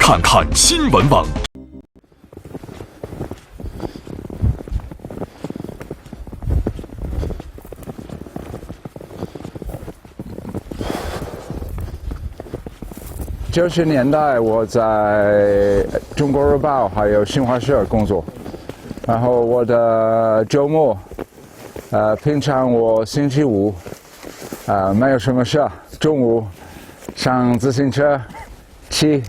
看看新闻网。90年代我在中国日报还有新华社工作，然后我的周末，平常我星期五，没有什么事，中午上自行车，骑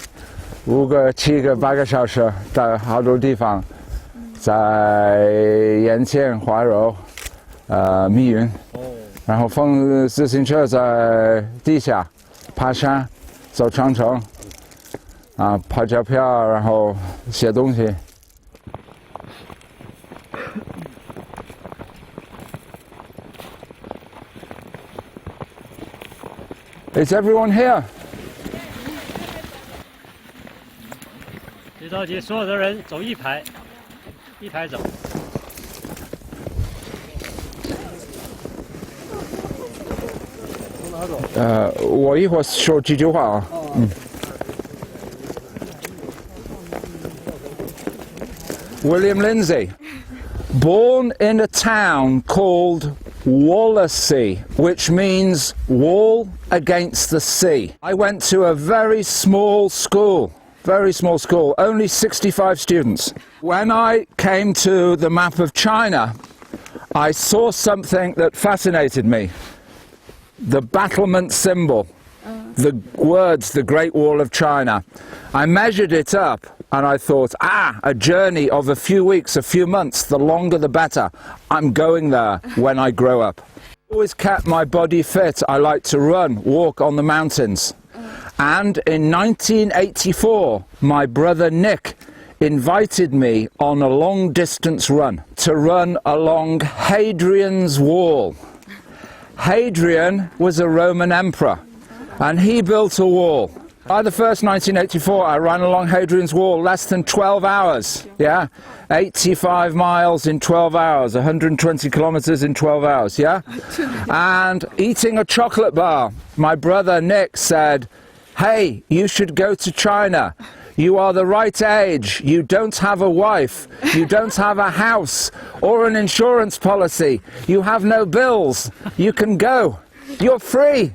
5个、7个、8个小时到好多地方，在沿线、怀柔、密云，然后放自行车在地下爬山。走长城，拍照片，然后写东西。Is everyone here? 别着急，所有的人走一排，一排走。我一会儿说几句话啊。William Lindsay, born in a town called Wallasey, which means wall against the sea. I went to a very small school, only 65 students. When I came to the map of China, I saw something that fascinated me. The battlement symbol, the words, the Great Wall of China. I measured it up and I thought, a journey of a few weeks, a few months, the longer the better. I'm going there when I grow up. Always kept my body fit. I like to run, walk on the mountains. And in 1984, my brother Nick invited me on a long distance run to run along Hadrian's Wall. Hadrian was a Roman emperor, and he built a wall. By the first 1984, I ran along Hadrian's Wall less than 12 hours, 85 miles in 12 hours, 120 kilometers in 12 hours, and eating a chocolate bar. My brother Nick said, "Hey, you should go to China. You are the right age, you don't have a wife, you don't have a house or an insurance policy, you have no bills, you can go, you're free."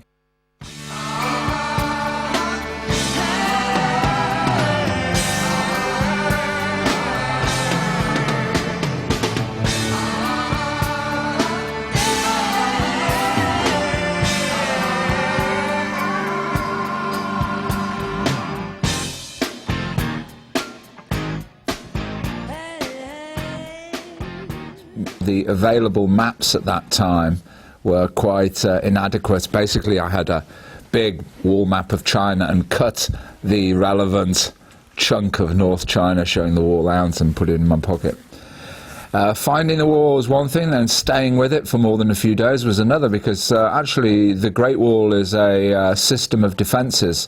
The available maps at that time were quite inadequate. Basically, I had a big wall map of China and cut the relevant chunk of North China showing the wall out and put it in my pocket. Finding the wall was one thing, then staying with it for more than a few days was another, because actually the Great Wall is a system of defences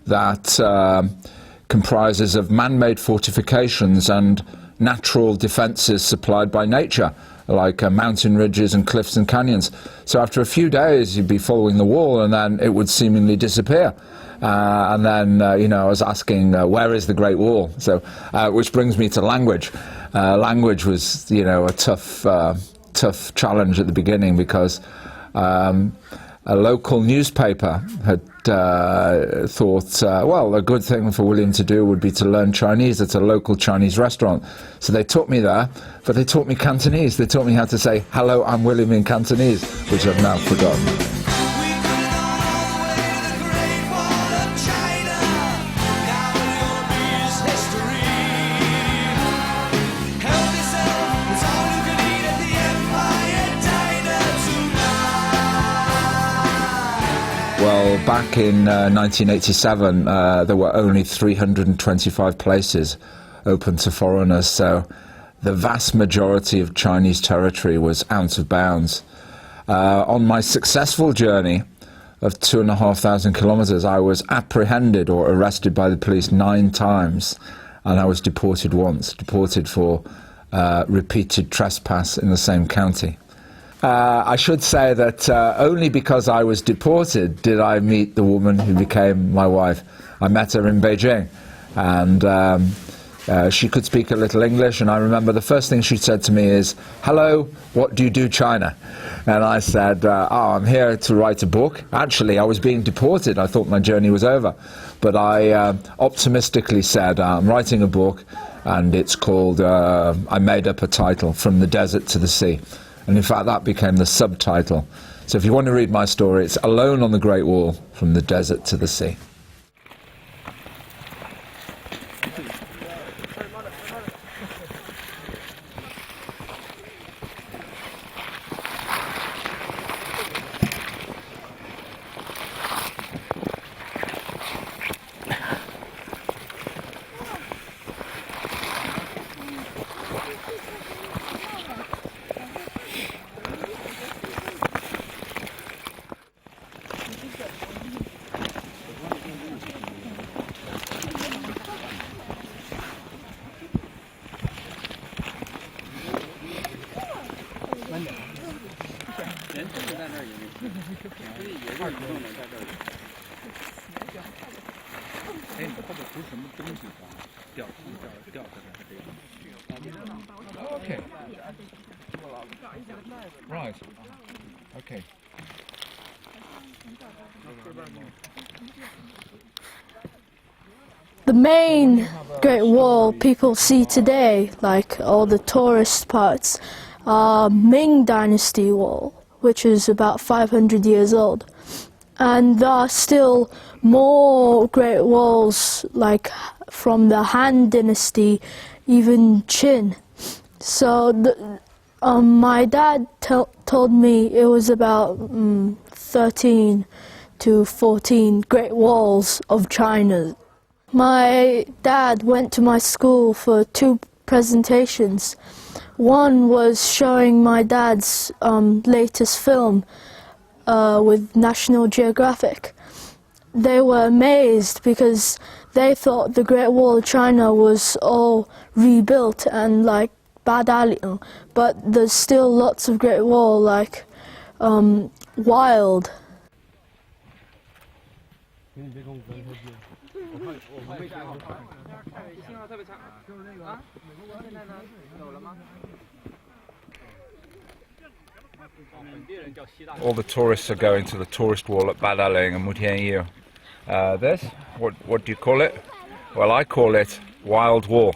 that comprises of man-made fortifications and natural defences supplied by nature, like mountain ridges and cliffs and canyons. So after a few days you'd be following the wall and then it would seemingly disappear. And then, I was asking, where is the Great Wall? So, which brings me to language. Language was, a tough challenge at the beginning, because a local newspaper had thought, well, a good thing for William to do would be to learn Chinese at a local Chinese restaurant. So they took me there, but they taught me Cantonese. They taught me how to say, "Hello, I'm William" in Cantonese, which I've now forgotten. Well, back in 1987, there were only 325 places open to foreigners, so the vast majority of Chinese territory was out of bounds. On my successful journey of 2,500 kilometers, I was apprehended or arrested by the police 9 times, and I was deported once, deported for repeated trespass in the same county. I should say that only because I was deported did I meet the woman who became my wife. I met her in Beijing. and she could speak a little English, and I remember the first thing she said to me is, "Hello, what do you do, China?" And I said, I'm here to write a book. Actually, I was being deported. I thought my journey was over. But I optimistically said, I'm writing a book, and it's called, I made up a title, From the Desert to the Sea. And in fact, that became the subtitle. So if you want to read my story, it's Alone on the Great Wall, From the Desert to the Sea. Okay. Right. Okay. The main Great Wall people see today, like all the tourist parts, are Ming Dynasty Wall, which is about 500 years old. And there are still more Great Walls, like from the Han Dynasty, even Qin. So my dad told me it was about 13 to 14 Great Walls of China. My dad went to my school for 2 presentations. One was showing my dad's latest film with National Geographic. They were amazed because they thought the Great Wall of China was all rebuilt and like Badaling, but there's still lots of Great Wall like wild. All the tourists are going to the tourist wall at Badaling and Mutianyu. This, what do you call it? Well, I call it Wild Wall.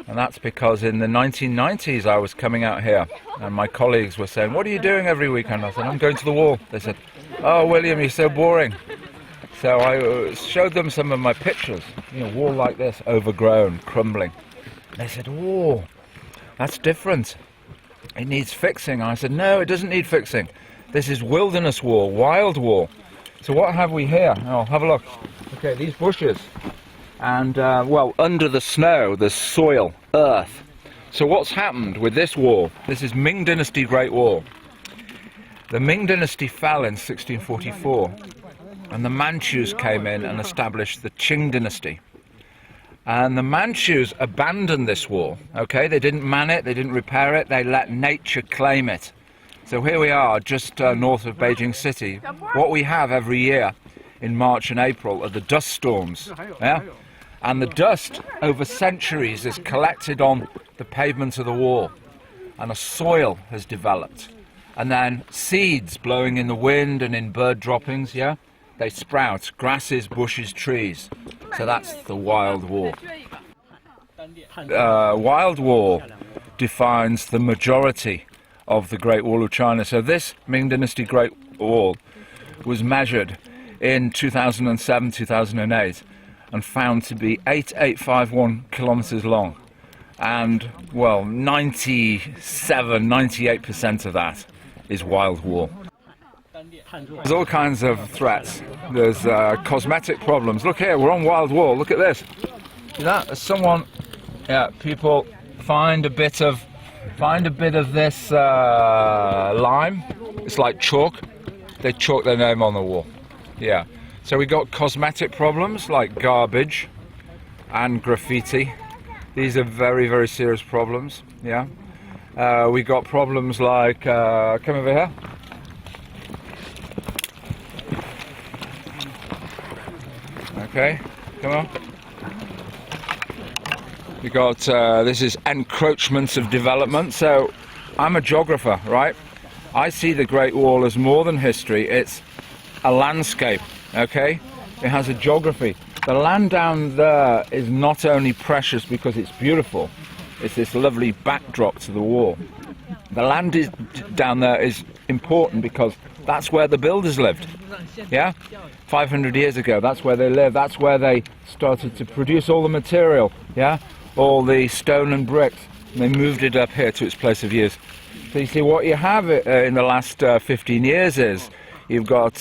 And that's because in the 1990s I was coming out here and my colleagues were saying, "What are you doing every weekend?" I said, "I'm going to the wall." They said, "Oh, William, you're so boring." So I showed them some of my pictures, wall like this, overgrown, crumbling. They said, "Oh, that's different. It needs fixing." I said, "No, it doesn't need fixing. This is wilderness wall, wild wall." So what have we here? Oh, have a look. Okay, these bushes. And, well, under the snow, there's soil, earth. So what's happened with this wall? This is Ming Dynasty Great Wall. The Ming Dynasty fell in 1644, and the Manchus came in and established the Qing Dynasty. And the Manchus abandoned this wall, okay? They didn't man it, they didn't repair it, they let nature claim it. So here we are, just north of Beijing City. What we have every year in March and April are the dust storms, yeah? And the dust, over centuries, is collected on the pavement of the wall, and a soil has developed. And then seeds blowing in the wind and in bird droppings, yeah? They sprout, grasses, bushes, trees. So that's the wild wall. Wild wall defines the majority of the Great Wall of China. So this Ming Dynasty Great Wall was measured in 2007, 2008, and found to be 8,851 kilometers long. And, well, 98% of that is wild wall. There's all kinds of threats. There's cosmetic problems. Look here, we're on wild wall. Look at this. See that? There's someone, people find a bit of this lime. It's like chalk. They chalk their name on the wall. Yeah. So we got cosmetic problems like garbage and graffiti. These are very, very serious problems. Yeah. We got problems like come over here. Okay, come on. You got this is encroachments of development. So I'm a geographer, right? I see the Great Wall as more than history. It's a landscape, okay? It has a geography. The land down there is not only precious because it's beautiful, it's this lovely backdrop to the wall. The land down there is important because that's where the builders lived, yeah? 500 years ago, that's where they lived, that's where they started to produce all the material, yeah? All the stone and bricks. And they moved it up here to its place of use. So you see what you have in the last 15 years is you've got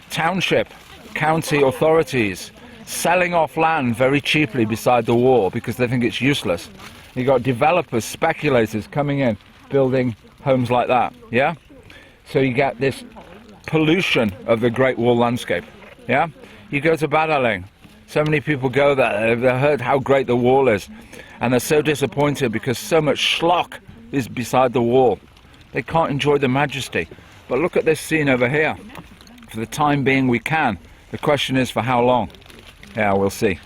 township, county authorities selling off land very cheaply beside the wall because they think it's useless. You've got developers, speculators coming in, building homes like that, yeah? So you get this pollution of the Great Wall landscape, yeah? You go to Badaling, so many people go there, they've heard how great the wall is, and they're so disappointed because so much schlock is beside the wall. They can't enjoy the majesty. But look at this scene over here. For the time being we can. The question is for how long? Yeah, we'll see.